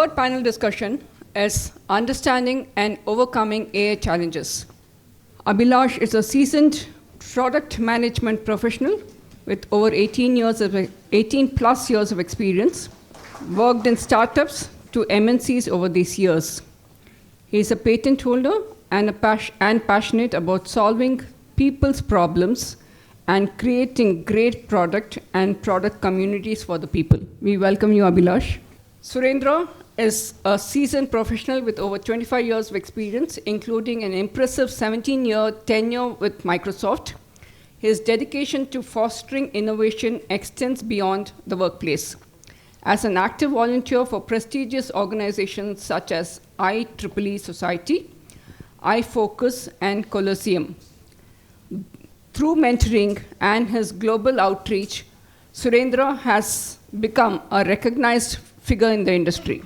third panel discussion is Understanding and Overcoming AI Challenges. Abhilash is a seasoned product management professional with over 18 plus years of experience, worked in startups to MNCs over these years. He is a patent holder and passionate about solving people's problems and creating great product and product communities for the people. We welcome you, Abhilash. Surendra is a seasoned professional with over 25 years of experience, including an impressive 17-year tenure with Microsoft. His dedication to fostering innovation extends beyond the workplace. As an active volunteer for prestigious organizations such as IEEE Society, iFocus, and Colosseum. Through mentoring and his global outreach, Surendra has become a recognized figure in the industry.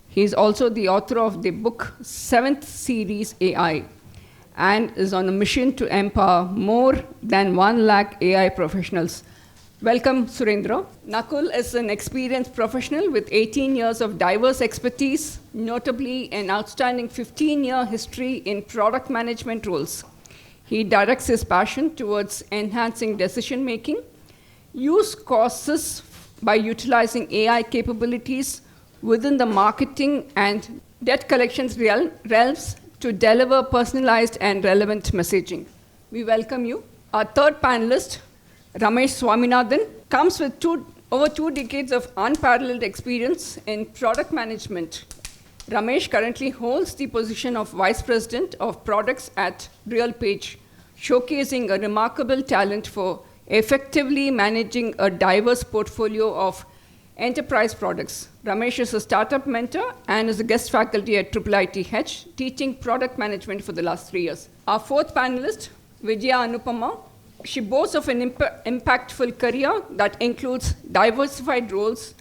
He is also the author of the book 7th Series AI and is on a mission to empower more than 1 lakh AI professionals. Welcome, Surendra. Nakul is an experienced professional with 18 years of diverse expertise, notably an outstanding 15-year history in product management roles. He directs his passion towards enhancing decision-making, use causes by utilizing AI capabilities within the marketing and debt collections realms to deliver personalized and relevant messaging. We welcome you. Our third panelist, Ramesh Swaminathan, comes with over 2 decades of unparalleled experience in product management. Ramesh currently holds the position of Vice President of Products at RealPage, showcasing a remarkable talent for effectively managing a diverse portfolio of enterprise products. Ramesh is a startup mentor and is a guest faculty at IIITH, teaching product management for the last 3 years. Our fourth panelist, Vijaya Anupama, she boasts of an impactful career that includes diversified roles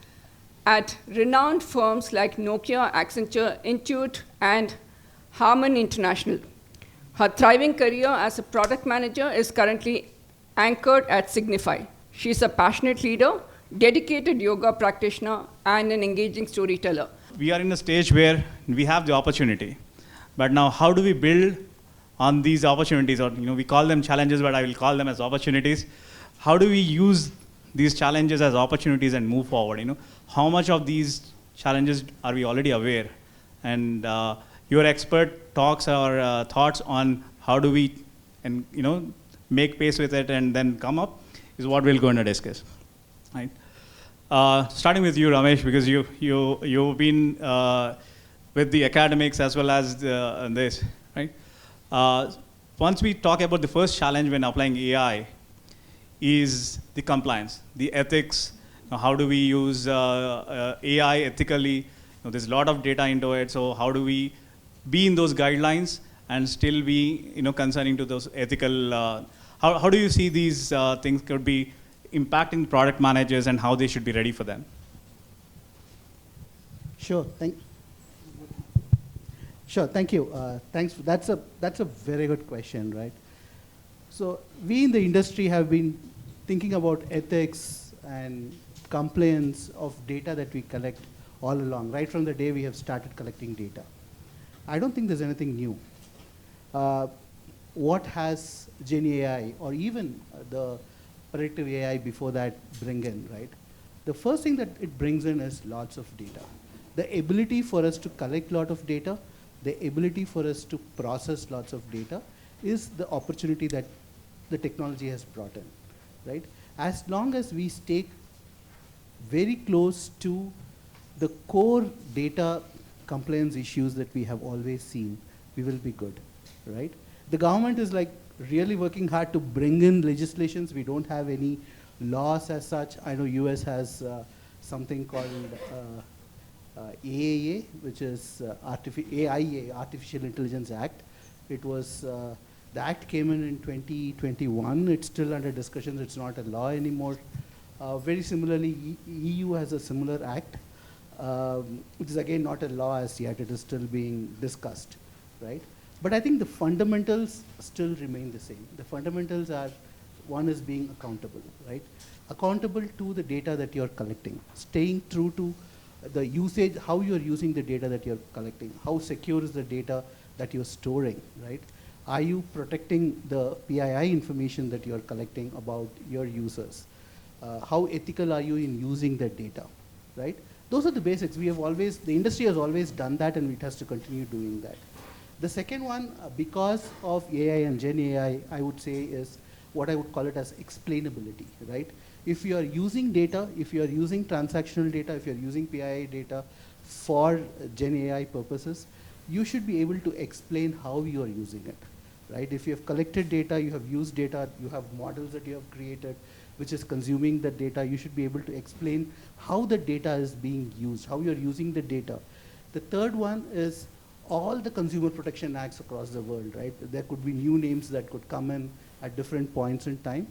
at renowned firms like Nokia, Accenture, Intuit, and Harman International. Her thriving career as a product manager is currently anchored at Signify. She is a passionate leader, dedicated yoga practitioner, and an engaging storyteller. We are in a stage where we have the opportunity, but now how do we build on these opportunities? Or we call them challenges, but I will call them as opportunities. How do we use these challenges as opportunities and move forward? How much of these challenges are we already aware? And your expert talks or thoughts on how do we, make pace with it and then come up is what we're going to discuss. Right. Starting with you, Ramesh, because you've been with the academics as well as this, right? Once we talk about the first challenge when applying AI is the compliance, the ethics. How do we use AI ethically? There's a lot of data into it, so how do we be in those guidelines and still be concerning to those ethical, how do you see these things could be impacting product managers and how they should be ready for them? Sure, thank you. Thanks. That's a very good question, right? So we in the industry have been thinking about ethics and compliance of data that we collect all along, right from the day we have started collecting data. I don't think there's anything new. What has Gen AI or even the predictive AI before that bring in, right? The first thing that it brings in is lots of data. The ability for us to collect a lot of data, the ability for us to process lots of data is the opportunity that the technology has brought in, right? As long as we stay very close to the core data compliance issues that we have always seen, we will be good, right? The government is really working hard to bring in legislations. We don't have any laws as such. I know US has something called AIA, which is AIA, Artificial Intelligence Act. It was, the act came in 2021. It's still under discussion. It's not a law anymore. Very similarly, EU has a similar act. It is again not a law as yet. It is still being discussed, right? But I think the fundamentals still remain the same. The fundamentals are, one is being accountable, right? Accountable to the data that you're collecting, staying true to the usage, how you're using the data that you're collecting, how secure is the data that you're storing, right? Are you protecting the PII information that you're collecting about your users? How ethical are you in using that data, right? Those are the basics. We have always, the industry has always done that, and it has to continue doing that. The second one, because of AI and Gen AI, I would say is what I would call it as explainability, right? If you are using data, if you are using transactional data, if you're using PII data for Gen AI purposes, you should be able to explain how you are using it, right? If you have collected data, you have used data, you have models that you have created, which is consuming the data, you should be able to explain how the data is being used, how you're using the data. The third one is all the consumer protection acts across the world, right? There could be new names that could come in at different points in time.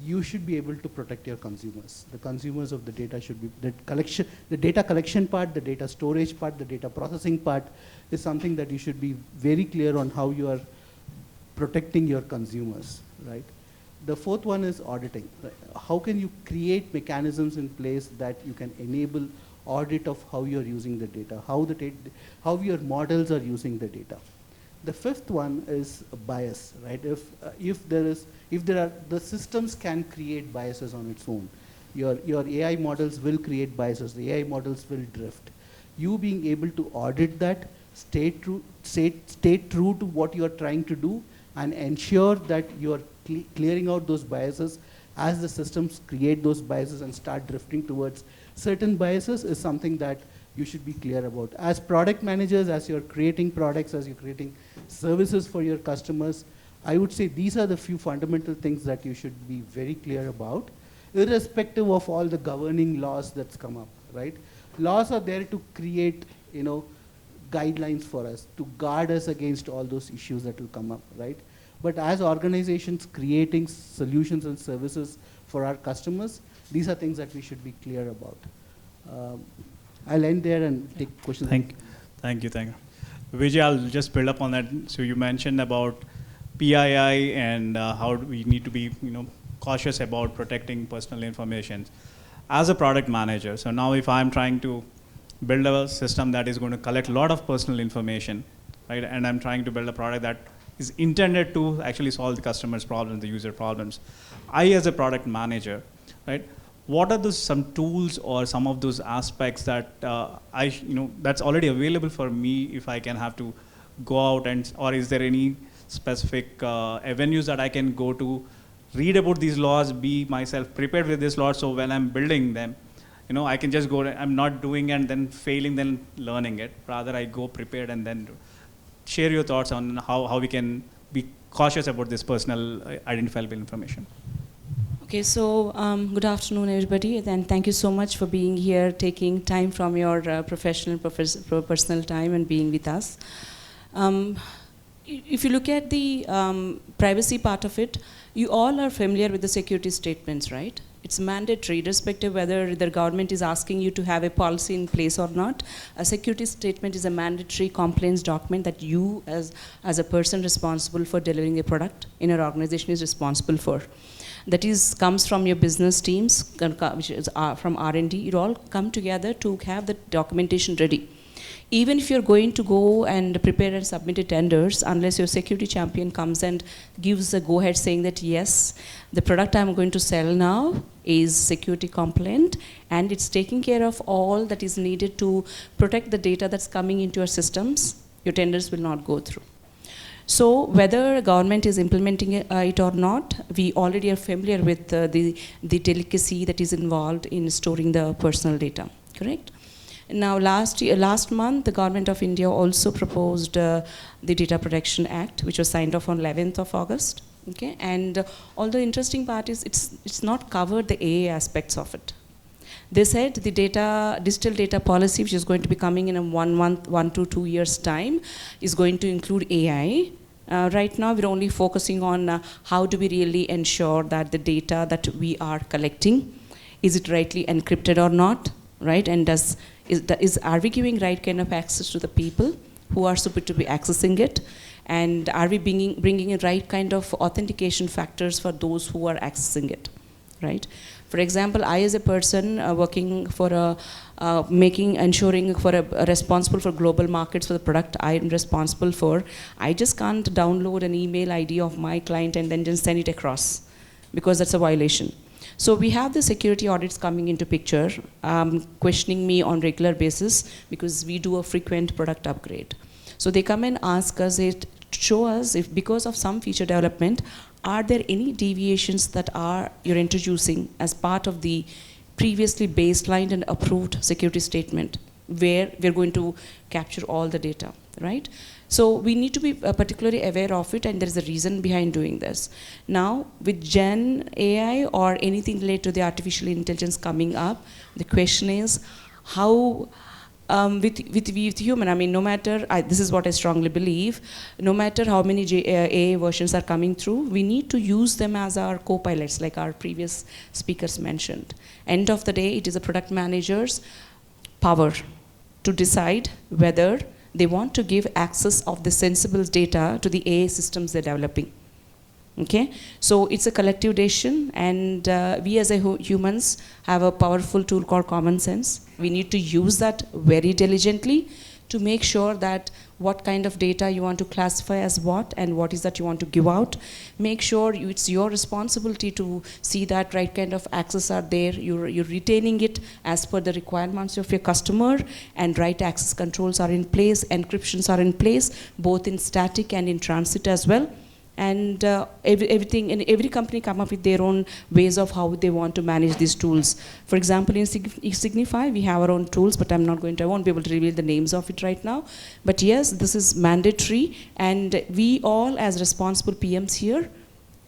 You should be able to protect your consumers. The consumers of the data should be, the data collection part, the data storage part, the data processing part is something that you should be very clear on how you are protecting your consumers, right? The fourth one is auditing. Right? How can you create mechanisms in place that you can enable audit of how you're using the data, how your models are using the data. The fifth one is bias, right? If the systems can create biases on its own. Your AI models will create biases. The AI models will drift. You being able to audit that, stay true to what you're trying to do, and ensure that you're clearing out those biases as the systems create those biases and start drifting towards certain biases is something that you should be clear about. As product managers, as you're creating products, as you're creating services for your customers, I would say these are the few fundamental things that you should be very clear about, irrespective of all the governing laws that's come up, right? Laws are there to create, guidelines for us, to guard us against all those issues that will come up, right? But as organizations creating solutions and services for our customers, these are things that we should be clear about. I'll end there and take questions. Thank you. Vijay, I'll just build up on that. So you mentioned about PII and how we need to be cautious about protecting personal information. As a product manager, so now if I'm trying to build a system that is going to collect a lot of personal information, right, and I'm trying to build a product that is intended to actually solve the customer's problems, the user problems, I as a product manager, right, what are some tools or some of those aspects that that's already available for me if I can have to go out or is there any specific avenues that I can go to read about these laws, be myself prepared with these laws, so when I'm building them, I can just go, I'm not doing and then failing, then learning it. Rather, I go prepared and then share your thoughts on how we can be cautious about this personal identifiable information. Okay, so good afternoon, everybody, and thank you so much for being here, taking time from your professional, personal time and being with us. If you look at the privacy part of it, you all are familiar with the security statements, right? It's mandatory, irrespective whether the government is asking you to have a policy in place or not. A security statement is a mandatory compliance document that you, as a person responsible for delivering a product in your organization, is responsible for. That comes from your business teams, which is from R&D. You all come together to have the documentation ready. Even if you're going to go and prepare and submit a tenders, unless your security champion comes and gives a go-ahead saying that yes, the product I'm going to sell now is security compliant and it's taking care of all that is needed to protect the data that's coming into your systems, your tenders will not go through. So whether government is implementing it or not, we already are familiar with the delicacy that is involved in storing the personal data, correct? Now last month, the government of India also proposed the Data Protection Act, which was signed off on 11th of August. Okay, and all the interesting part is it's not covered the AA aspects of it. They said the digital data policy, which is going to be coming in a 1 to 2 years time, is going to include AI. Right now, we're only focusing on how do we really ensure that the data that we are collecting, is it rightly encrypted or not, right? And are we giving right kind of access to the people who are supposed to be accessing it? And are we bringing in right kind of authentication factors for those who are accessing it? right? For example, I as a person working for ensuring for responsible for global markets for the product I am responsible for, I just can't download an email ID of my client and then just send it across, because that's a violation. So we have the security audits coming into picture, questioning me on regular basis, because we do a frequent product upgrade. So they come and ask us, show us if because of some feature development, are there any deviations that you're introducing as part of the previously baselined and approved security statement, where we're going to capture all the data, right? So we need to be particularly aware of it, and there is a reason behind doing this. Now, with Gen AI or anything related to the artificial intelligence coming up, the question is how, with human, I mean, no matter, this is what I strongly believe, no matter how many AI versions are coming through, we need to use them as our co-pilots, like our previous speakers mentioned. End of the day, it is a product manager's power to decide whether they want to give access of the sensible data to the AI systems they're developing. Okay, so it's a collective decision, and we as humans have a powerful tool called common sense. We need to use that very diligently to make sure that what kind of data you want to classify as what, and what is that you want to give out. Make sure it's your responsibility to see that right kind of access are there, you're retaining it as per the requirements of your customer, and right access controls are in place, encryptions are in place, both in static and in transit as well. And everything, and every company come up with their own ways of how they want to manage these tools. For example, in Signify, we have our own tools, but I won't be able to reveal the names of it right now. But yes, this is mandatory, and we all as responsible PMs here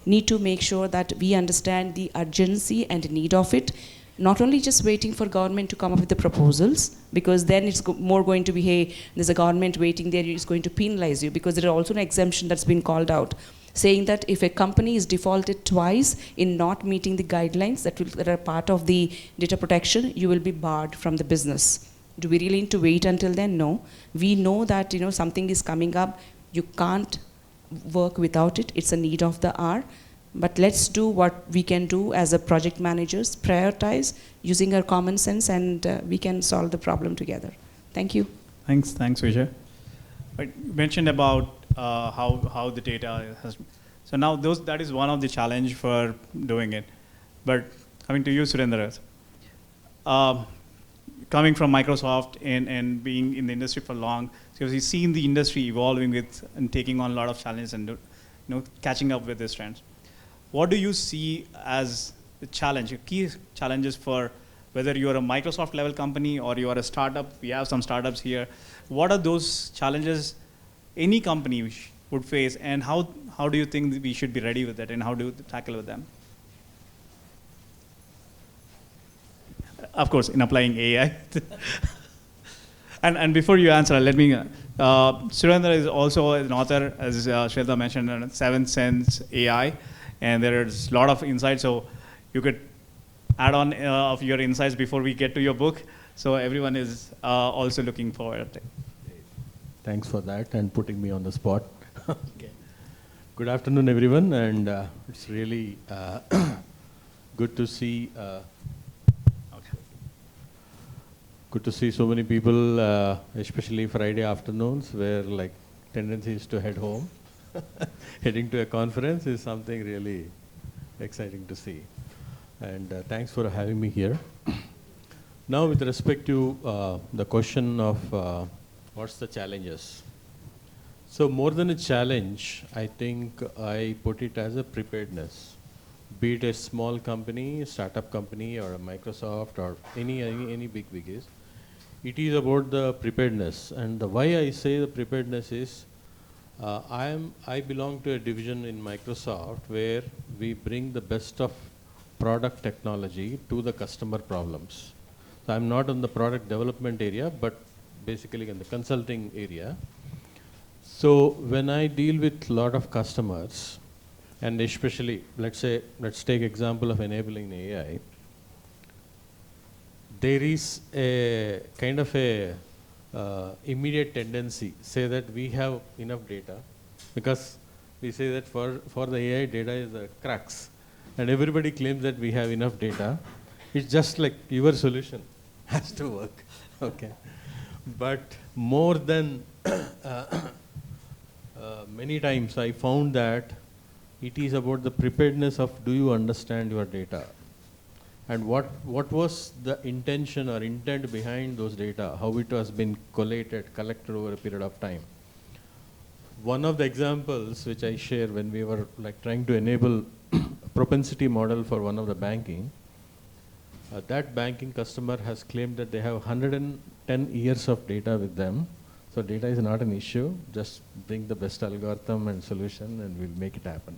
need to make sure that we understand the urgency and need of it. Not only just waiting for government to come up with the proposals, because then it's more going to be, hey, there's a government waiting there, it's going to penalize you, because there is also an exemption that's been called out, saying that if a company is defaulted twice in not meeting the guidelines that are part of the data protection, you will be barred from the business. Do we really need to wait until then? No. We know that something is coming up, you can't work without it, it's a need of the hour. But let's do what we can do as a project managers, prioritize using our common sense, and we can solve the problem together. Thank you. Thanks, Vijay. But you mentioned about how the data has. So now that is one of the challenge for doing it. But coming to you, Surendra, coming from Microsoft and being in the industry for long, so you've seen the industry evolving with and taking on a lot of challenges and catching up with these trends. What do you see as the challenge, your key challenges for whether you're a Microsoft level company or you are a startup? We have some startups here. What are those challenges any company would face, and how do you think we should be ready with that, and how do you tackle with them? Of course, in applying AI. and before you answer, let me, Surendra is also an author, as Shweta mentioned, on 7 Sense AI. And there is a lot of insights, so you could add on of your insights before we get to your book. So everyone is also looking forward to it. Thanks for that and putting me on the spot. Okay. Good afternoon, everyone, and it's really good to see. Good to see so many people, especially Friday afternoons, where like tendency is to head home. Heading to a conference is something really exciting to see. And thanks for having me here. Now, with respect to the question of what's the challenges? So more than a challenge, I think I put it as a preparedness. Be it a small company, startup company, or a Microsoft, or any big biggies, it is about the preparedness. And the why I say the preparedness is, I belong to a division in Microsoft where we bring the best of product technology to the customer problems. So I'm not in the product development area, but basically in the consulting area. So when I deal with a lot of customers, and especially, let's take example of enabling AI, there is a kind of a immediate tendency, say that we have enough data, because we say that for the AI, data is the crux. and everybody claims that we have enough data. It's just like your solution has to work, okay? But more than many times I found that it is about the preparedness of do you understand your data? And what was the intention or intent behind those data, how it has been collected over a period of time. One of the examples which I share when we were like trying to enable a propensity model for one of the banking, that banking customer has claimed that they have 110 years of data with them. So data is not an issue, just bring the best algorithm and solution and we'll make it happen.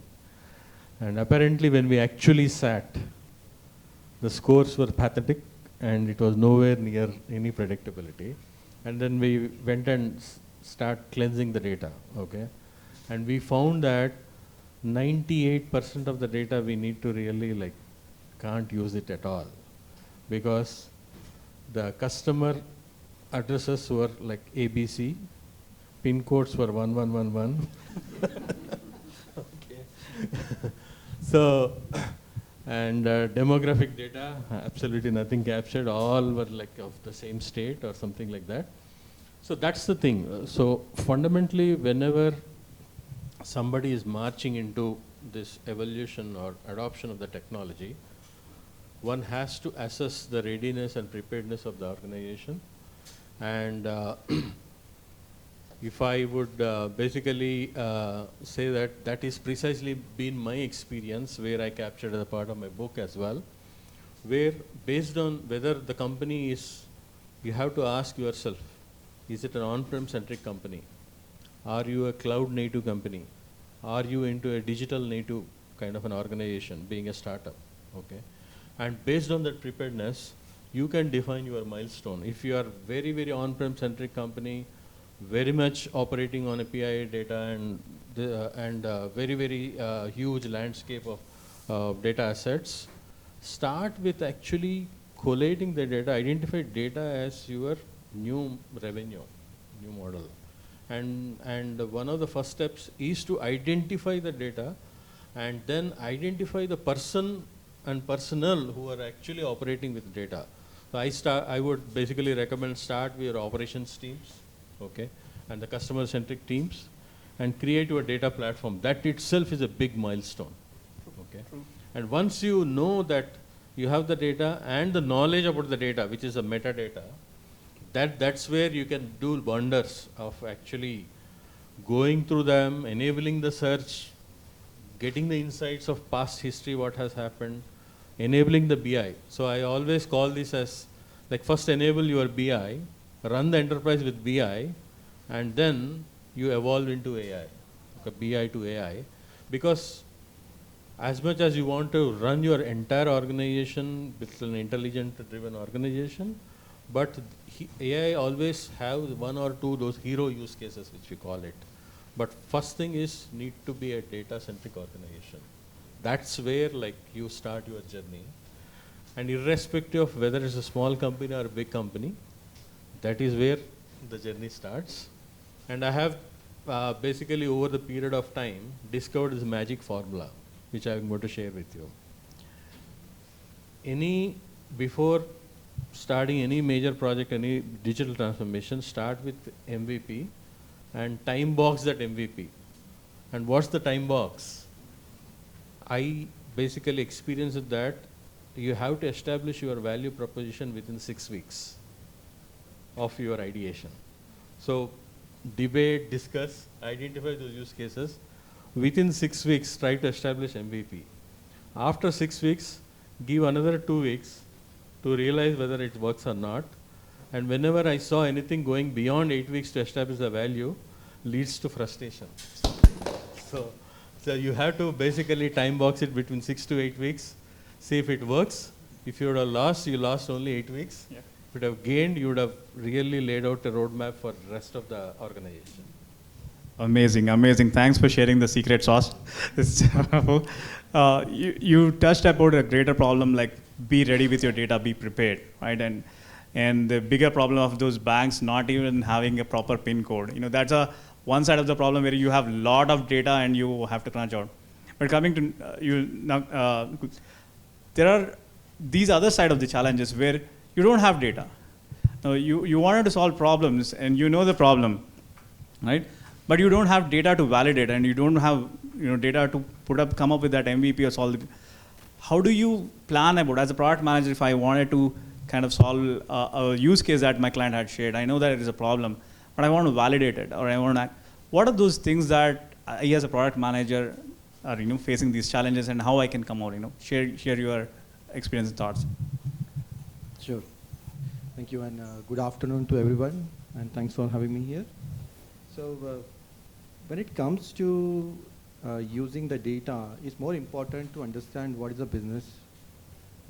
And apparently when we actually sat, the scores were pathetic and it was nowhere near any predictability. And then we went and start cleansing the data, okay? And we found that 98% of the data we need to really like can't use it at all because the customer addresses were like ABC, pin codes were 1111. Okay. So, and demographic data, absolutely nothing captured, all were like of the same state or something like that. So that's the thing. So fundamentally, whenever somebody is marching into this evolution or adoption of the technology, one has to assess the readiness and preparedness of the organization. And if I would basically say that that is precisely been my experience where I captured as a part of my book as well, where based on whether the company is, you have to ask yourself, is it an on-prem centric company? Are you a cloud native company? Are you into a digital native kind of an organization, being a startup, okay? And based on that preparedness, you can define your milestone. If you are very, very on-prem centric company, very much operating on API data and very, very huge landscape of data assets, start with actually collating the data, identify data as your new revenue, new model. And one of the first steps is to identify the data and then identify the person and personnel who are actually operating with data. So I would basically recommend start with your operations teams, okay, and the customer-centric teams, and create your data platform. That itself is a big milestone, okay. True. And once you know that you have the data and the knowledge about the data, which is a metadata, that's where you can do wonders of actually going through them, enabling the search, getting the insights of past history, what has happened, enabling the BI. So I always call this as, like, first enable your BI, run the enterprise with BI, and then you evolve into AI, okay, BI to AI. Because as much as you want to run your entire organization with an intelligent driven organization, but AI always have one or two those hero use cases, which we call it. But first thing is need to be a data-centric organization. That's where like you start your journey. And irrespective of whether it's a small company or a big company, that is where the journey starts. And I have basically over the period of time discovered this magic formula, which I'm going to share with you. Before starting any major project, any digital transformation, start with MVP and time box that MVP. And what's the time box? I basically experienced that you have to establish your value proposition within 6 weeks of your ideation. So debate, discuss, identify those use cases. Within 6 weeks, try to establish MVP. After 6 weeks, give another 2 weeks to realize whether it works or not. And whenever I saw anything going beyond 8 weeks to establish the value, leads to frustration. So you have to basically time box it between 6 to 8 weeks, see if it works. If you would have lost, you lost only 8 weeks. Yeah. If you would have gained, you would have really laid out a roadmap for the rest of the organization. Amazing, amazing. Thanks for sharing the secret sauce. You touched about a greater problem, like be ready with your data, be prepared, right? And the bigger problem of those banks not even having a proper PIN code. That's one side of the problem where you have a lot of data and you have to crunch out. But coming to you now, there are these other side of the challenges where you don't have data. Now you wanted to solve problems and you know the problem, right? But you don't have data to validate, and you don't have data to come up with that MVP or solve. How do you plan about, as a product manager, if I wanted to kind of solve a use case that my client had shared? I know that it is a problem, but I want to validate it, or I want to. What are those things that I, as a product manager, are facing these challenges, and how I can come out? Share your experience and thoughts. Sure. Thank you, and good afternoon to everyone, and thanks for having me here. So, when it comes to using the data, it's more important to understand what is the business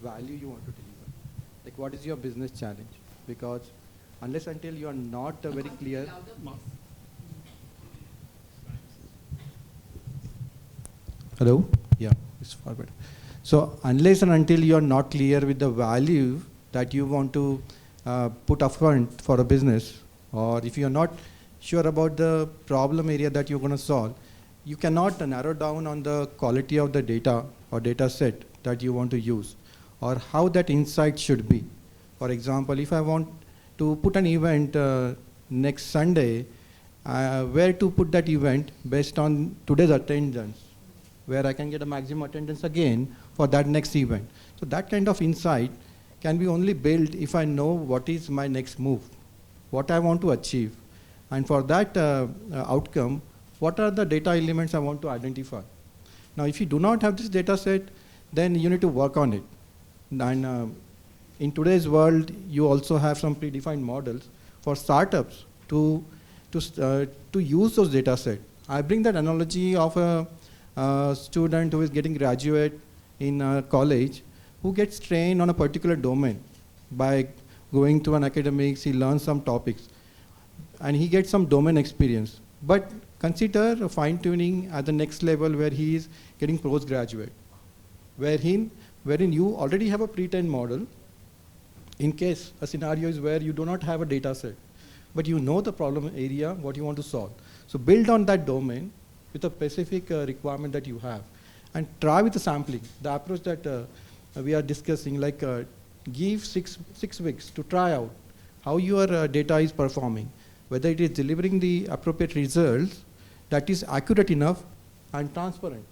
value you want to deliver. Like, what is your business challenge? Because unless until you are not very clear. Hello? Yeah, it's forward. So unless and until you are not clear with the value that you want to put upfront for a business, or if you are not sure about the problem area that you're going to solve, you cannot narrow down on the quality of the data or data set that you want to use, or how that insight should be. For example, if I want to put an event next Sunday, where to put that event based on today's attendance, where I can get a maximum attendance again for that next event. So that kind of insight can be only built if I know what is my next move, what I want to achieve. And for that outcome, what are the data elements I want to identify? Now, if you do not have this data set, then you need to work on it. And in today's world, you also have some predefined models for startups to use those data sets. I bring that analogy of a student who is getting graduate in college, who gets trained on a particular domain. By going to an academics, he learns some topics, and he gets some domain experience. But consider fine-tuning at the next level where he is getting postgraduate, wherein you already have a pre-trained model, in case a scenario is where you do not have a data set, but you know the problem area, what you want to solve. So build on that domain with a specific requirement that you have, and try with the sampling. The approach that we are discussing, like give six weeks to try out how your data is performing, whether it is delivering the appropriate results that is accurate enough and transparent,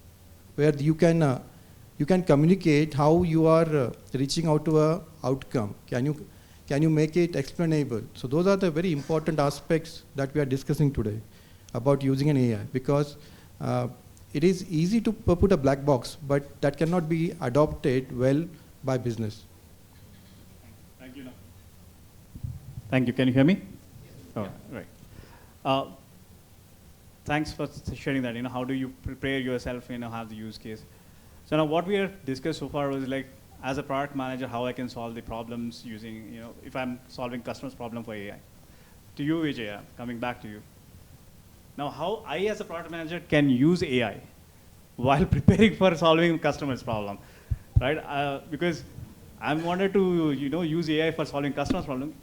where you can communicate how you are reaching out to a outcome. Can you make it explainable? So those are the very important aspects that we are discussing today about using an AI, because it is easy to put a black box, but that cannot be adopted well by business. Thank you. Thank you. Can you hear me? Oh, right. Thanks for sharing that. How do you prepare yourself, have the use case? So now what we have discussed so far was like, as a product manager, how I can solve the problems using, if I'm solving customers' problem for AI. To you, Vijaya, coming back to you. Now, how I, as a product manager, can use AI while preparing for solving customers' problem, right? Because I wanted to, use AI for solving customers' problem.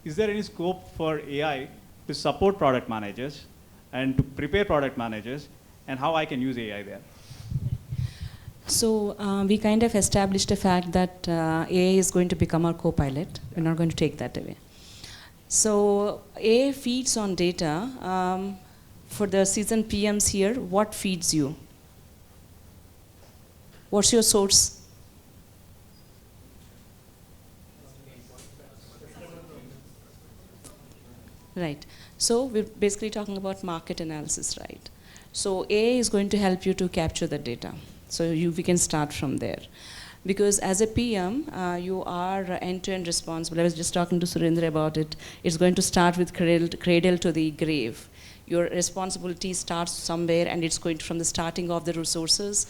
Is there any scope for AI to support product managers and to prepare product managers, and how I can use AI there? So we kind of established the fact that AI is going to become our co-pilot. We're not going to take that away. So AI feeds on data. For the seasoned PMs here, what feeds you? What's your source? Right. So we're basically talking about market analysis, right? So AI is going to help you to capture the data. So we can start from there. Because as a PM, you are end-to-end responsible. I was just talking to Surendra about it. It's going to start with cradle to the grave. Your responsibility starts somewhere, and it's going from the starting of the resources,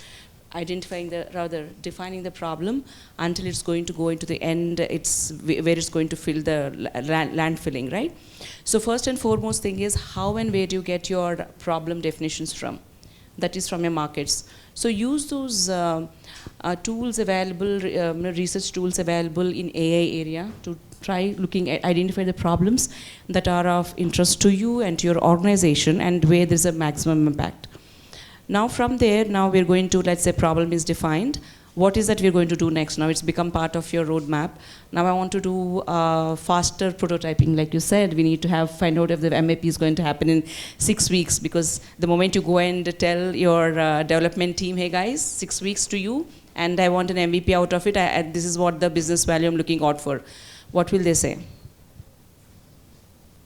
defining the problem, until it's going to go into the end, where it's going to fill the landfilling, right? So first and foremost thing is, how and where do you get your problem definitions from? That is from your markets. So use those tools available, research tools available in AI area to try identify the problems that are of interest to you and to your organization, and where there's a maximum impact. Now from there, now we're going to, let's say problem is defined. What is that we're going to do next? Now it's become part of your roadmap. Now I want to do faster prototyping. Like you said, we need to find out if the MAP is going to happen in 6 weeks, because the moment you go and tell your development team, hey guys, 6 weeks to you, and I want an MVP out of it, this is what the business value I'm looking out for. What will they say?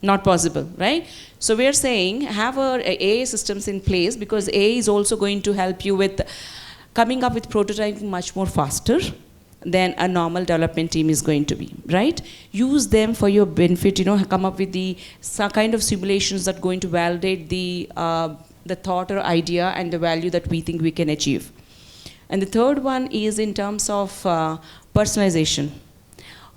Not possible, right? So we're saying have our AI systems in place, because AI is also going to help you with coming up with prototyping much more faster than a normal development team is going to be, right? Use them for your benefit, you know, come up with some kind of simulations that are going to validate the thought or idea and the value that we think we can achieve. And the third one is in terms of personalization.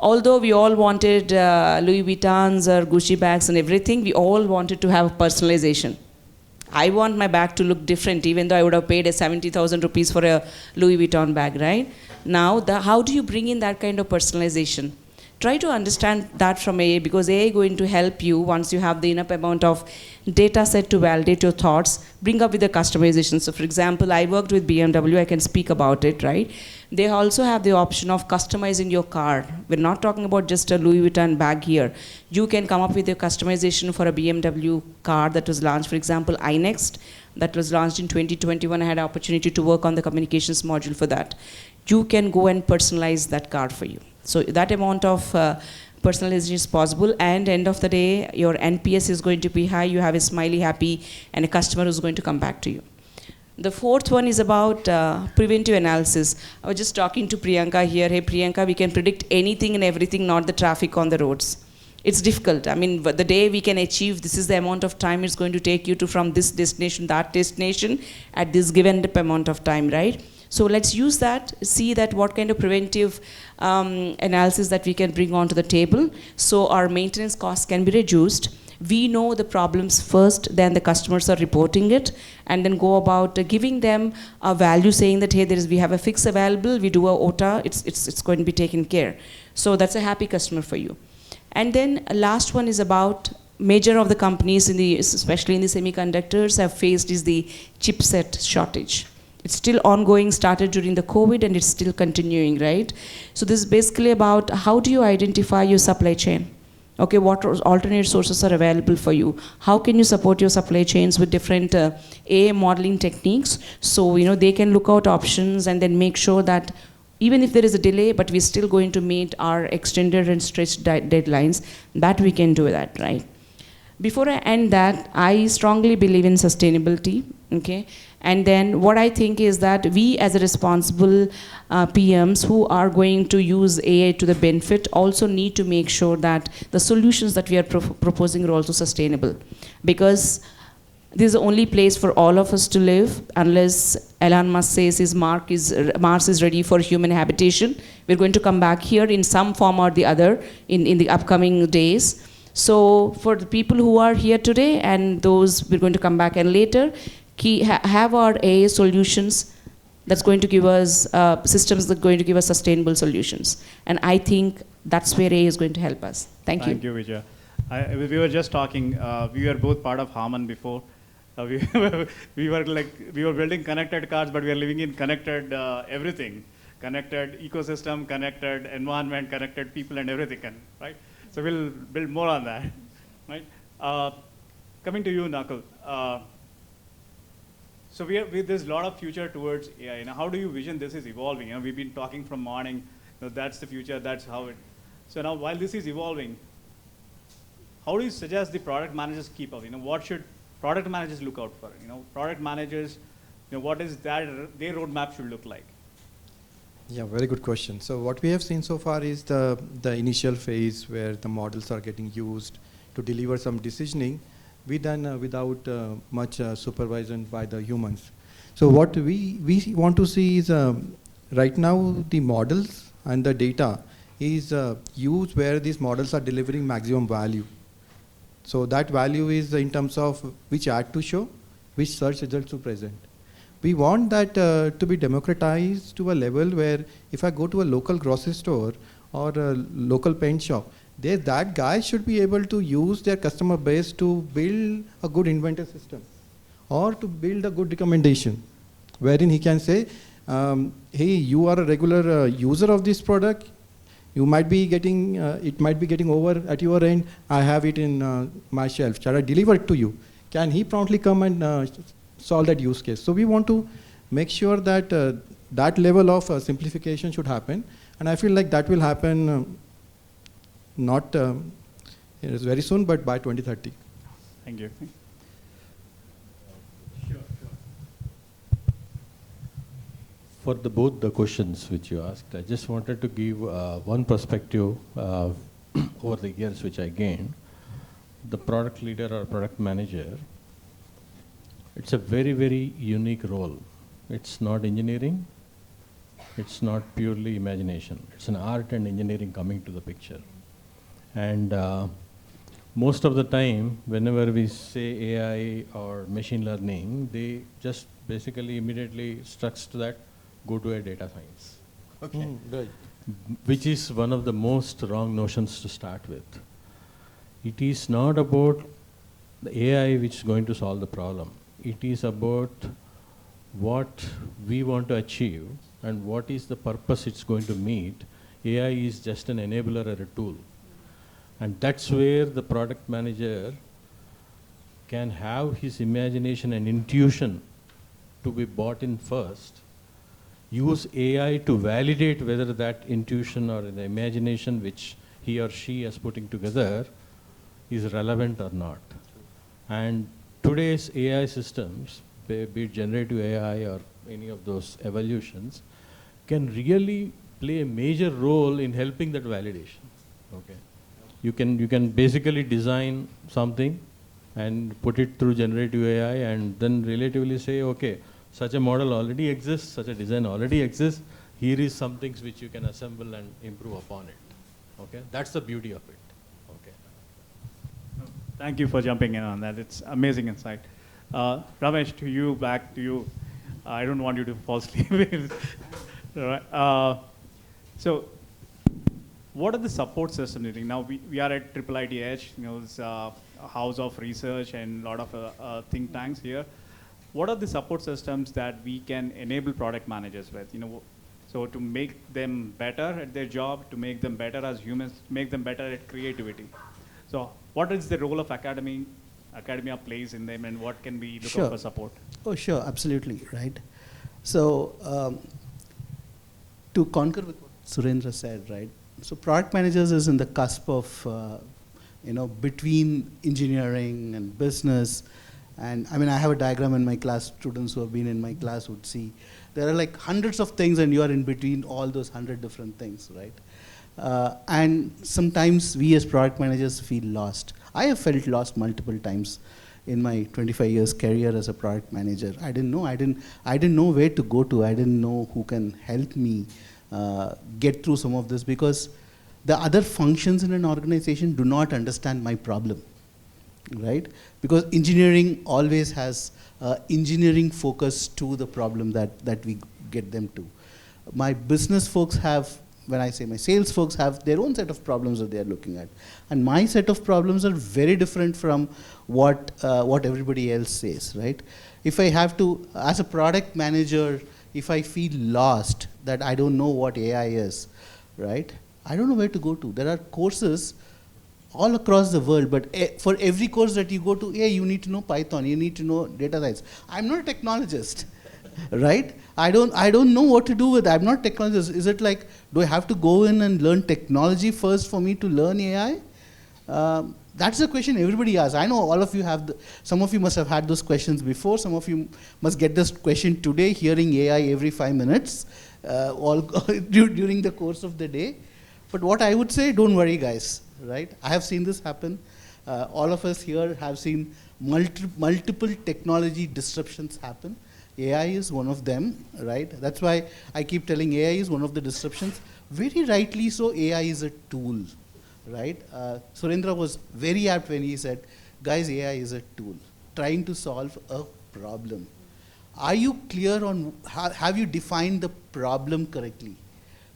Although we all wanted Louis Vuittons or Gucci bags and everything, we all wanted to have personalization. I want my bag to look different, even though I would have paid 70,000 rupees for a Louis Vuitton bag, right? Now, how do you bring in that kind of personalization? Try to understand that from AI, because AI is going to help you once you have the enough amount of data set to validate your thoughts, bring up with the customization. So for example, I worked with BMW, I can speak about it, right? They also have the option of customizing your car. We're not talking about just a Louis Vuitton bag here. You can come up with a customization for a BMW car that was launched, for example, iNext, that was launched in 2021. I had an opportunity to work on the communications module for that. You can go and personalize that car for you. So that amount of personalization is possible, and end of the day, your NPS is going to be high, you have a smiley, happy, and a customer who's going to come back to you. The fourth one is about preventive analysis. I was just talking to Priyanka here. Hey Priyanka, we can predict anything and everything, not the traffic on the roads. It's difficult. I mean, the day we can achieve, this is the amount of time it's going to take you to from this destination, that destination, at this given amount of time, right? So let's use that, see that what kind of preventive analysis that we can bring onto the table, so our maintenance costs can be reduced. We know the problems first, then the customers are reporting it, and then go about giving them a value, saying that, hey, we have a fix available, we do a OTA, it's going to be taken care. So that's a happy customer for you. And then last one is about major of the companies, especially in the semiconductors, have faced is the chipset shortage. It's still ongoing, started during the COVID, and it's still continuing, right? So this is basically about how do you identify your supply chain? Okay, what alternate sources are available for you? How can you support your supply chains with different AI modeling techniques? So, you know, they can look out options and then make sure that even if there is a delay, but we're still going to meet our extended and stretched deadlines, that we can do that, right? Before I end that, I strongly believe in sustainability, okay? And then what I think is that we as a responsible PMs who are going to use AI to the benefit also need to make sure that the solutions that we are proposing are also sustainable. Because this is the only place for all of us to live, unless Elon Musk says Mars is ready for human habitation. We're going to come back here in some form or the other in the upcoming days. So for the people who are here today and those we're going to come back and later, have our AI solutions that's going to give us systems that are going to give us sustainable solutions. And I think that's where AI is going to help us. Thank you. Thank you, Vijaya. We were just talking, we were both part of Harman before. We were building connected cars, but we are living in connected everything. Connected ecosystem, connected environment, connected people and everything, right? So we'll build more on that, right? Coming to you, Nakul. So there's a lot of future towards AI. Now, how do you vision this is evolving? You know, we've been talking from morning, you know, that's the future, that's how it. So now, while this is evolving, how do you suggest the product managers keep up? You know, what should product managers look out for? You know, product managers, you know, what is their roadmap should look like? Yeah, very good question. So what we have seen so far is the initial phase where the models are getting used to deliver some decisioning, we done without much supervision by the humans. So what we want to see is right now the models and the data is used where these models are delivering maximum value. So that value is in terms of which ad to show, which search results to present. We want that to be democratized to a level where if I go to a local grocery store or a local paint shop, that guy should be able to use their customer base to build a good inventory system. or to build a good recommendation, wherein he can say, hey, you are a regular user of this product. You might be getting, it might be getting over at your end. I have it in my shelf. Shall I deliver it to you? Can he promptly come and solve that use case? So we want to make sure that that level of simplification should happen. And I feel like that will happen not very soon, but by 2030. Thank you. For both the questions which you asked, I just wanted to give one perspective over the years which I gained. The product leader or product manager, it's a very, very unique role. It's not engineering. It's not purely imagination. It's an art and engineering coming to the picture. And most of the time, whenever we say AI or machine learning, they just basically immediately structs to that, go to a data science. Okay. Right. Which is one of the most wrong notions to start with. It is not about the AI which is going to solve the problem. It is about what we want to achieve and what is the purpose it's going to meet. AI is just an enabler or a tool. And that's where the product manager can have his imagination and intuition to be bought in first, use AI to validate whether that intuition or the imagination which he or she is putting together is relevant or not. And today's AI systems, be it generative AI or any of those evolutions, can really play a major role in helping that validation. Okay. You can basically design something and put it through generative AI and then relatively say, okay, such a model already exists, such a design already exists, here is some things which you can assemble and improve upon it. Okay? That's the beauty of it. Okay. Thank you for jumping in on that. It's amazing insight. Ramesh, back to you. I don't want you to fall asleep. So, what are the support systems you think? Now we are at IIIT Edge, it's a house of research and a lot of think tanks here. What are the support systems that we can enable product managers with? So to make them better at their job, to make them better as humans, make them better at creativity. So what is the role of academia plays in them, and what can we look out for support? Oh, sure, absolutely, right. So to concur with what Surendra said, right. So product managers is in the cusp of, between engineering and business. And I mean, I have a diagram in my class. Students who have been in my class would see. There are like hundreds of things, and you are in between all those 100 different things, right? And sometimes we as product managers feel lost. I have felt lost multiple times in my 25 years career as a product manager. I didn't know where to go to. I didn't know who can help me get through some of this, because the other functions in an organization do not understand my problem. Right? Because engineering always has engineering focus to the problem that we get them to. My business folks have, when I say my sales folks have their own set of problems that they are looking at. And my set of problems are very different from what everybody else says, right? If I have to, as a product manager, if I feel lost, that I don't know what AI is, right? I don't know where to go to. There are courses all across the world, but for every course that you go to, you need to know Python, you need to know data science. I'm not a technologist, right? I don't know what to do with it. I'm not a technologist. Is it like, do I have to go in and learn technology first for me to learn AI? That's the question everybody asks. I know all of you have, some of you must have had those questions before. Some of you must get this question today, hearing AI every 5 minutes, during the course of the day. But what I would say, don't worry guys, right? I have seen this happen. All of us here have seen multiple technology disruptions happen. AI is one of them, right? That's why I keep telling AI is one of the disruptions. Very rightly so, AI is a tool, right? Surendra was very apt when he said, guys, AI is a tool, trying to solve a problem. Are you clear on, have you defined the problem correctly?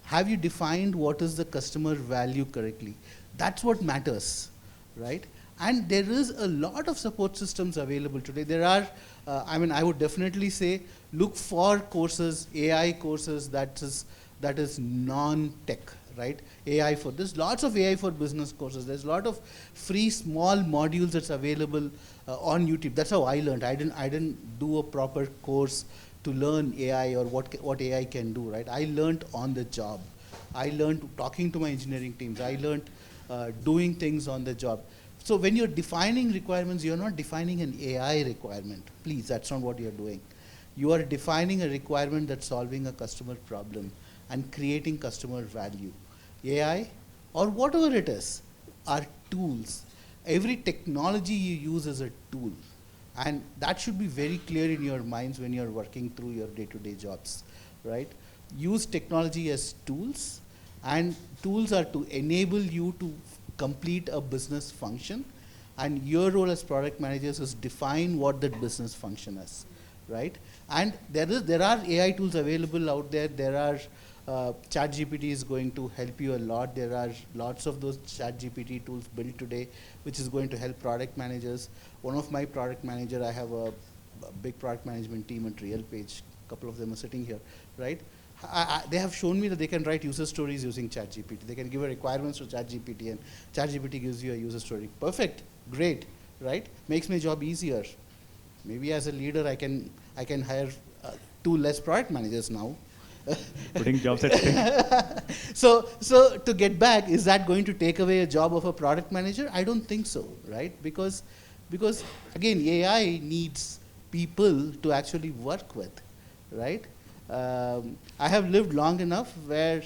Have you defined what is the customer value correctly? That's what matters, right? And there is a lot of support systems available today. There are, I would definitely say, look for courses, AI courses that is non-tech, right? AI for this, lots of AI for business courses. There's a lot of free small modules that's available on YouTube. That's how I learned. I didn't do a proper course to learn AI or what AI can do, right? I learned on the job. I learned talking to my engineering teams. I learned doing things on the job. So when you're defining requirements, you're not defining an AI requirement. Please, that's not what you're doing. You are defining a requirement that's solving a customer problem and creating customer value. AI, or whatever it is, are tools. Every technology you use is a tool. And that should be very clear in your minds when you're working through your day-to-day jobs, right? Use technology as tools, and tools are to enable you to complete a business function, and your role as product managers is define what that business function is, right? And there are AI tools available out there. There are ChatGPT is going to help you a lot. There are lots of those ChatGPT tools built today, which is going to help product managers. One of my product manager, I have a big product management team at RealPage. A couple of them are sitting here, right? They have shown me that they can write user stories using ChatGPT. They can give a requirements to ChatGPT, and ChatGPT gives you a user story. Perfect, great, right? Makes my job easier. Maybe as a leader, I can hire 2 less product managers now. Putting jobs at stake. So to get back, is that going to take away a job of a product manager? I don't think so, right? Because again, AI needs people to actually work with, right? I have lived long enough where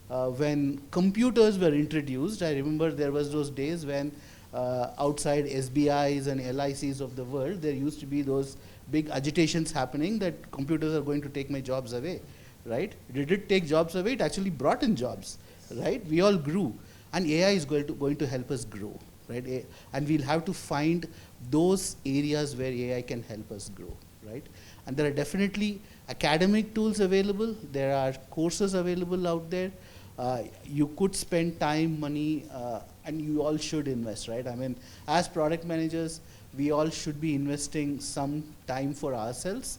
when computers were introduced, I remember there was those days when outside SBIs and LICs of the world, there used to be those big agitations happening that computers are going to take my jobs away, right? Did it take jobs away? It actually brought in jobs, right? We all grew, and AI is going to help us grow, right? And we'll have to find those areas where AI can help us grow, right? And there are definitely academic tools available. There are courses available out there. You could spend time, money, and you all should invest, right? I mean, as product managers, we all should be investing some time for ourselves,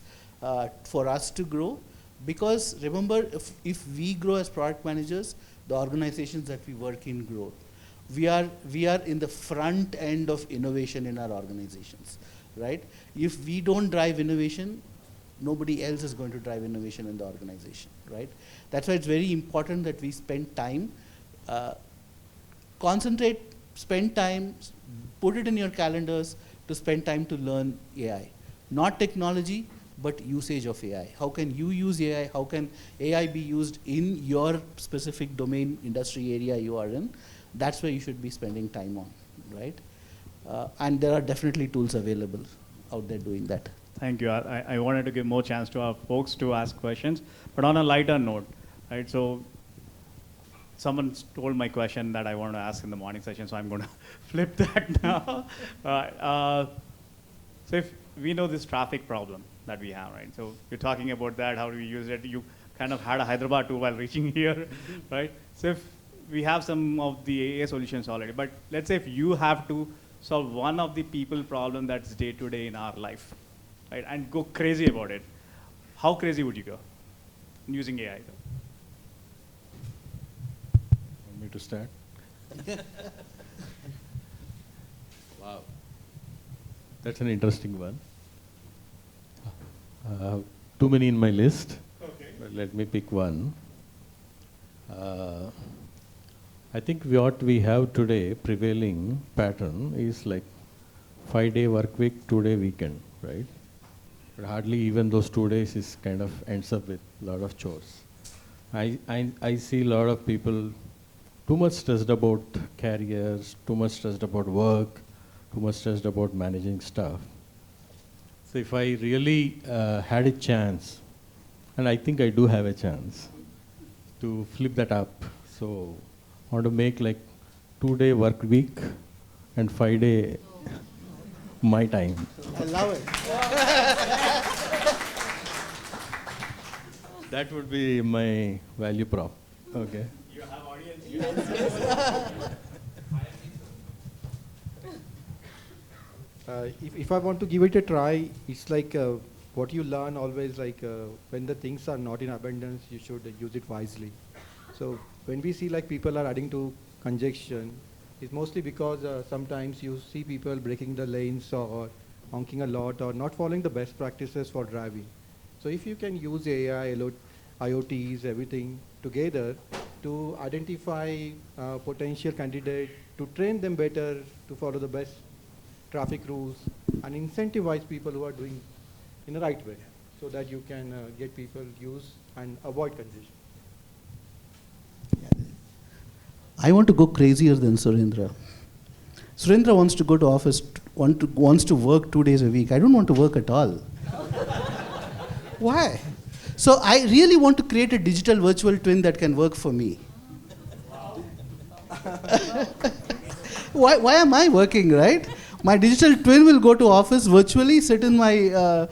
for us to grow. Because remember, if we grow as product managers, the organizations that we work in grow. We are in the front end of innovation in our organizations, right? If we don't drive innovation, nobody else is going to drive innovation in the organization, right? That's why it's very important that we spend time, concentrate, spend time, put it in your calendars to spend time to learn AI. Not technology, but usage of AI. How can you use AI? How can AI be used in your specific domain, industry area you are in? That's where you should be spending time on, right? And there are definitely tools available out there doing that. Thank you. I wanted to give more chance to our folks to ask questions, but on a lighter note, right? So someone stole my question that I wanted to ask in the morning session, so I'm going to flip that now. So if we know this traffic problem that we have, right? So you're talking about that, how do we use it? You kind of had a Hyderabad too while reaching here, right? So if we have some of the AA solutions already, but let's say if you have to solve one of the people problem that's day to day in our life, right, and go crazy about it, how crazy would you go using AI? Want me to start? Wow. That's an interesting one. Too many in my list, okay, but let me pick one. I think what we have today, prevailing pattern, is like 5-day work week, 2-day weekend, right? But hardly even those 2 days is kind of ends up with a lot of chores. I see a lot of people too much stressed about careers, too much stressed about work, too much stressed about managing stuff. So if I really had a chance, and I think I do have a chance, to flip that up. So I want to make like 2-day work week and 5-day my time. I love it. That would be my value prop. Okay. You have audience. if I want to give it a try, it's like what you learn always, like when the things are not in abundance, you should use it wisely. So when we see like people are adding to congestion, it's mostly because sometimes you see people breaking the lanes or honking a lot or not following the best practices for driving. So if you can use AI, IoTs, everything together to identify potential candidates, to train them better, to follow the best traffic rules, and incentivize people who are doing in the right way, so that you can get people use and avoid congestion. I want to go crazier than Surendra. Surendra wants to go to office, wants to work 2 days a week. I don't want to work at all. Why? So I really want to create a digital virtual twin that can work for me. Why am I working, right? My digital twin will go to office virtually, sit in my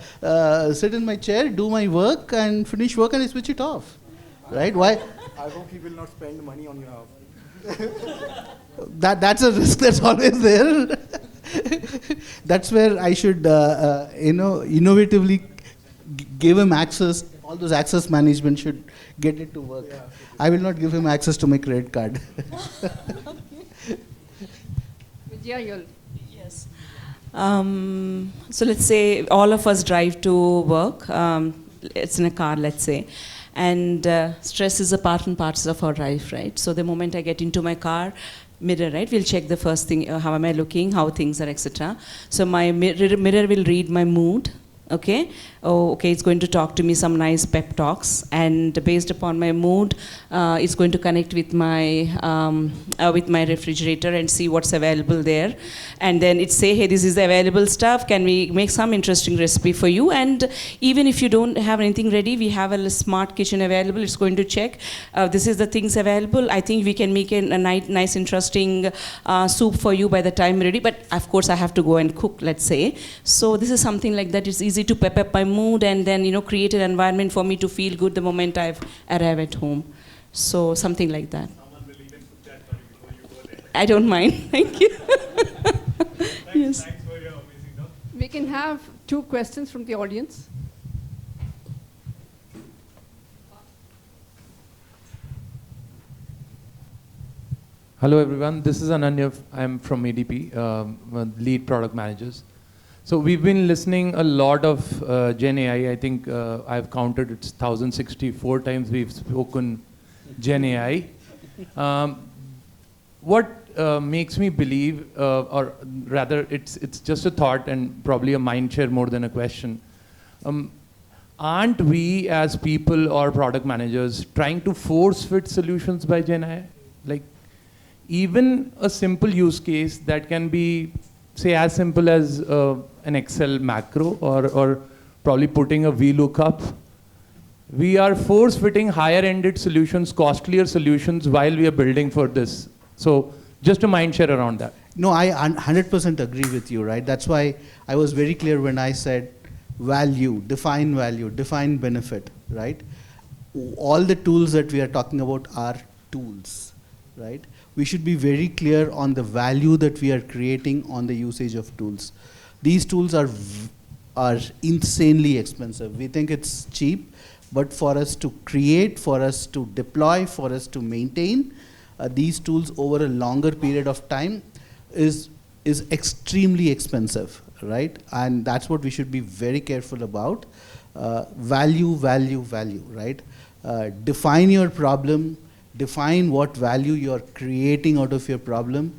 chair, do my work, and finish work, and I switch it off, right? Why? I hope he will not spend money on your house. That's a risk that's always there. That's where I should, innovatively give him access. All those access management should get it to work. Yeah. I will not give him access to my credit card. Vijaya, you'll. Yes. So let's say all of us drive to work. It's in a car, let's say. And stress is a part and parcel of our life, right? So the moment I get into my car, mirror, right? We'll check the first thing, how am I looking, how things are, etc. So my mirror will read my mood. Okay, okay, it's going to talk to me some nice pep talks, and based upon my mood, it's going to connect with my refrigerator and see what's available there, and then it say, hey, this is the available stuff. Can we make some interesting recipe for you? And even if you don't have anything ready, we have a smart kitchen available. It's going to check. This is the things available. I think we can make a nice, interesting soup for you by the time ready. But of course, I have to go and cook. Let's say. So this is something like that. It's easy to pep up my mood and then create an environment for me to feel good the moment I arrive at home. So something like that. Someone will even put that for you before you go there. I don't mind. Thank you. Yes. Thanks for your amazing talk. We can have 2 questions from the audience. Hello everyone, this is Ananya. I'm from ADP, lead product managers. So we've been listening a lot of Gen AI. I think I've counted it's 1,064 times we've spoken Gen AI. What makes me believe, or rather it's just a thought and probably a mind share more than a question. Aren't we as people or product managers trying to force fit solutions by Gen AI? Like even a simple use case that can be, say, as simple as an Excel macro or probably putting a VLOOKUP. We are force fitting higher ended solutions, costlier solutions while we are building for this. So just a mind share around that. No, I 100% agree with you, right? That's why I was very clear when I said value, define benefit, right? All the tools that we are talking about are tools, right? We should be very clear on the value that we are creating on the usage of tools. These tools are insanely expensive. We think it's cheap, but for us to create, for us to deploy, for us to maintain these tools over a longer period of time is extremely expensive, right? And that's what we should be very careful about. Value, right? Define your problem, define what value you're creating out of your problem,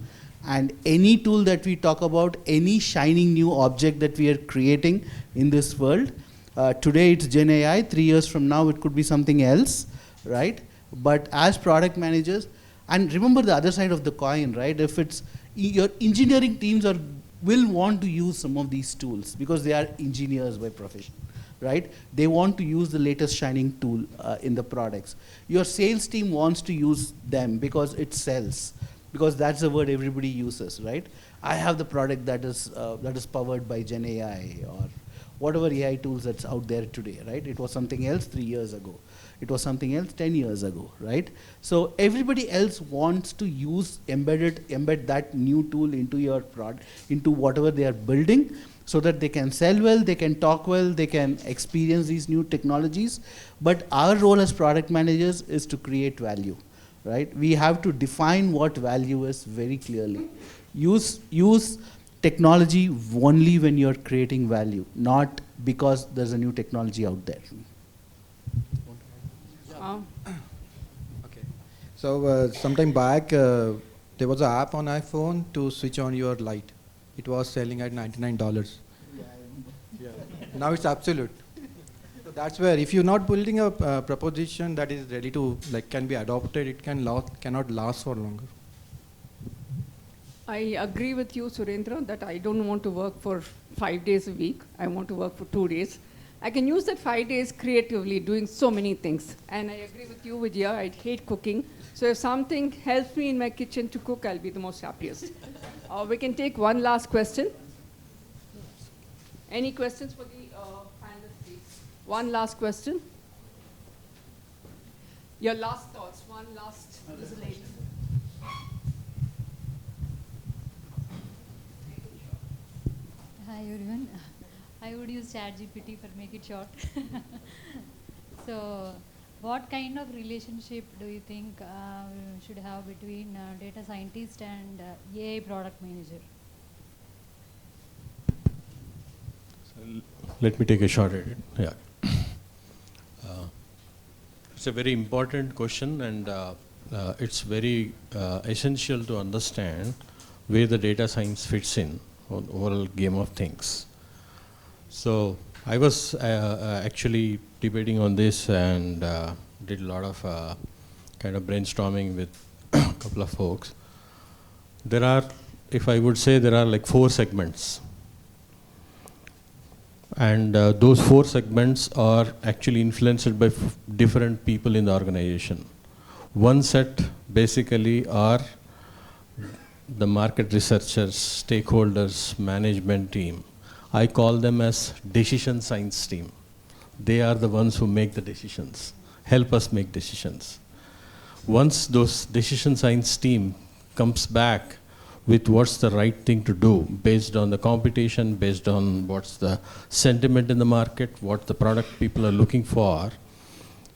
and any tool that we talk about, any shining new object that we are creating in this world, today it's Gen AI, 3 years from now it could be something else, right? But as product managers, and remember the other side of the coin, right? If it's your engineering teams will want to use some of these tools because they are engineers by profession, right? They want to use the latest shining tool in the products. Your sales team wants to use them because it sells, because that's the word everybody uses, right? I have the product that is powered by Gen AI or whatever AI tools that's out there today, right? It was something else 3 years ago. It was something else 10 years ago, right? So everybody else wants to embed that new tool into your product, into whatever they are building, so that they can sell well, they can talk well, they can experience these new technologies. But our role as product managers is to create value, right? We have to define what value is very clearly. Use technology only when you're creating value, not because there's a new technology out there. Okay. So sometime back, there was an app on iPhone to switch on your light. It was selling at $99. Yeah. Now it's absolute. So that's where, if you're not building a proposition that is ready to, like, can be adopted, it cannot last for longer. I agree with you, Surendra, that I don't want to work for 5 days a week. I want to work for 2 days. I can use that 5 days creatively, doing so many things. And I agree with you, Vijaya, I hate cooking. So if something helps me in my kitchen to cook, I'll be the most happiest. We can take one last question. Any questions for the panelists, please? One last question. Your last thoughts, one last resolution. Hi everyone. I would use ChatGPT for make it short. So, what kind of relationship do you think we should have between data scientist and AI product manager? Let me take a shot at it. Yeah. It's a very important question, and it's very essential to understand where the data science fits in on overall game of things. So I was actually debating on this and did a lot of kind of brainstorming with a couple of folks. There are, if I would say, there are like 4 segments. And those 4 segments are actually influenced by different people in the organization. One set basically are the market researchers, stakeholders, management team. I call them as decision science team. They are the ones who make the decisions, help us make decisions. Once those decision science team comes back with what's the right thing to do based on the competition, based on what's the sentiment in the market, what the product people are looking for,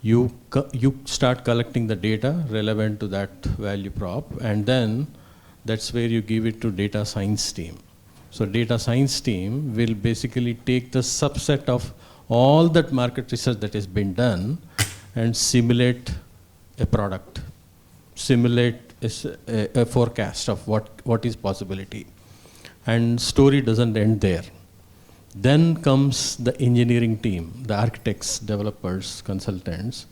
you start collecting the data relevant to that value prop, and then that's where you give it to data science team. So data science team will basically take the subset of all that market research that has been done and simulate a product, simulate a forecast of what is possibility. And story doesn't end there. Then comes the engineering team, the architects, developers, consultants,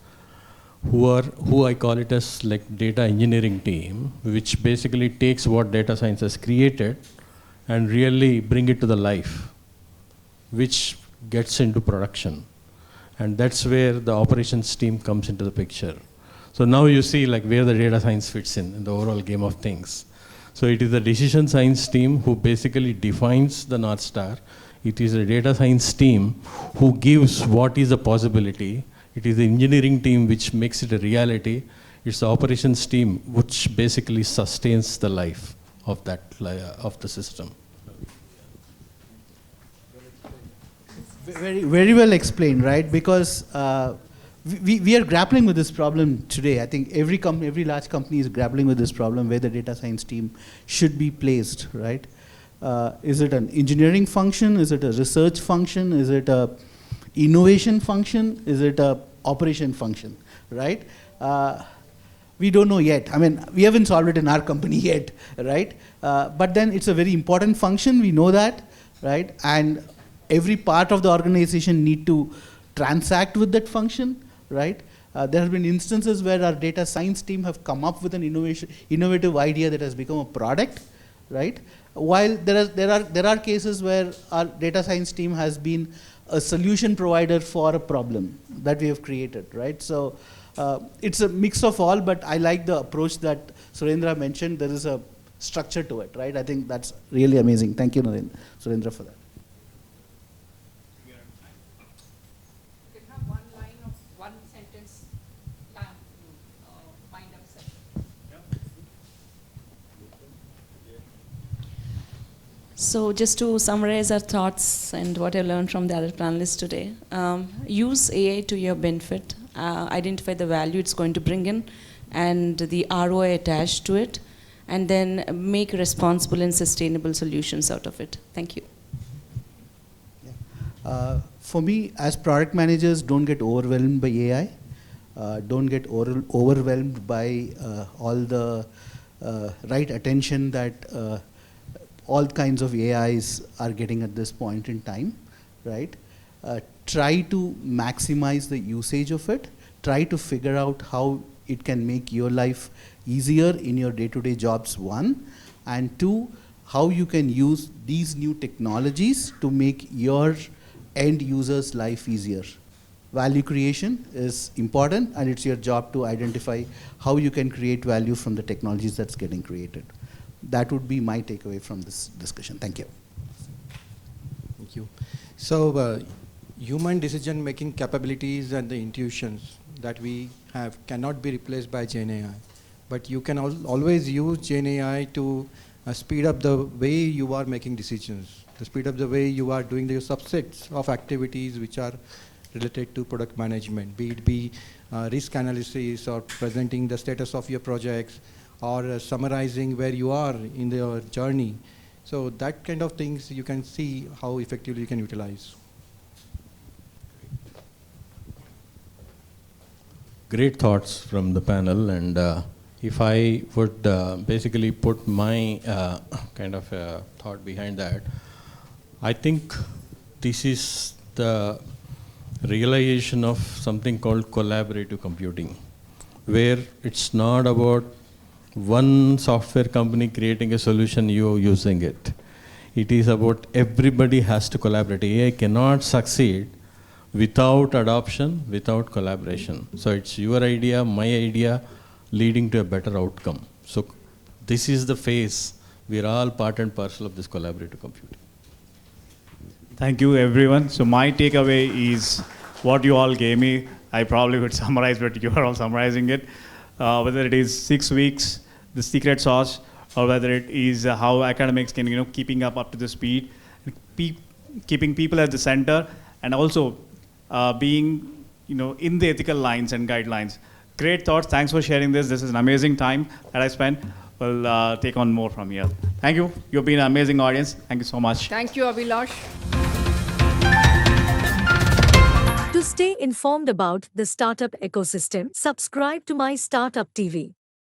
who I call it as like data engineering team, which basically takes what data science has created and really bring it to the life, which gets into production. And that's where the operations team comes into the picture. So now you see like where the data science fits in the overall game of things. So it is the decision science team who basically defines the North Star. It is a data science team who gives what is a possibility. It is the engineering team which makes it a reality. It's the operations team which basically sustains the life of that of the system. Very, very well explained, right? Because we are grappling with this problem today. I think every large company is grappling with this problem where the data science team should be placed, right? Is it an engineering function? Is it a research function? Is it a innovation function? Is it a operation function, right? We don't know yet. I mean, we haven't solved it in our company yet, right? But then it's a very important function. We know that, right? And every part of the organization need to transact with that function, right? There have been instances where our data science team have come up with an innovative idea that has become a product, right? While there are cases where our data science team has been a solution provider for a problem that we have created, right? So it's a mix of all, but I like the approach that Surendra mentioned. There is a structure to it, right? I think that's really amazing. Thank you, Surendra, for that. You can have one line of one sentence So just to summarize our thoughts and what I learned from the other panelists today, use AI to your benefit, identify the value it's going to bring in and the ROI attached to it, and then make responsible and sustainable solutions out of it. Thank you. For me, as product managers, don't get overwhelmed by AI. Don't get overwhelmed by all the right attention that all kinds of AIs are getting at this point in time, right? Try to maximize the usage of it. Try to figure out how it can make your life easier in your day-to-day jobs, one. And two, how you can use these new technologies to make your end users' life easier. Value creation is important, and it's your job to identify how you can create value from the technologies that's getting created. That would be my takeaway from this discussion. Thank you. Thank you. So, human decision-making capabilities and the intuitions that we have cannot be replaced by Gen AI. But you can always use Gen AI to speed up the way you are making decisions, to speed up the way you are doing the subsets of activities which are related to product management, be it risk analysis or presenting the status of your projects, or summarizing where you are in your journey. So that kind of things you can see how effectively you can utilize. Great thoughts from the panel, and if I would basically put my kind of thought behind that, I think this is the realization of something called collaborative computing, where it's not about one software company creating a solution, you using it. It is about everybody has to collaborate. AI cannot succeed without adoption, without collaboration. So it's your idea, my idea, leading to a better outcome. So this is the phase. We're all part and parcel of this collaborative computing. Thank you, everyone. So my takeaway is what you all gave me. I probably would summarize, but you are all summarizing it. Whether it is 6 weeks, the secret sauce, or whether it is how academics can, keeping up to the speed, keeping people at the center, and also being, in the ethical lines and guidelines. Great thoughts. Thanks for sharing this. This is an amazing time that I spent. We'll take on more from here. Thank you. You've been an amazing audience. Thank you so much. Thank you, Abhilash. To stay informed about the startup ecosystem, subscribe to My Startup TV.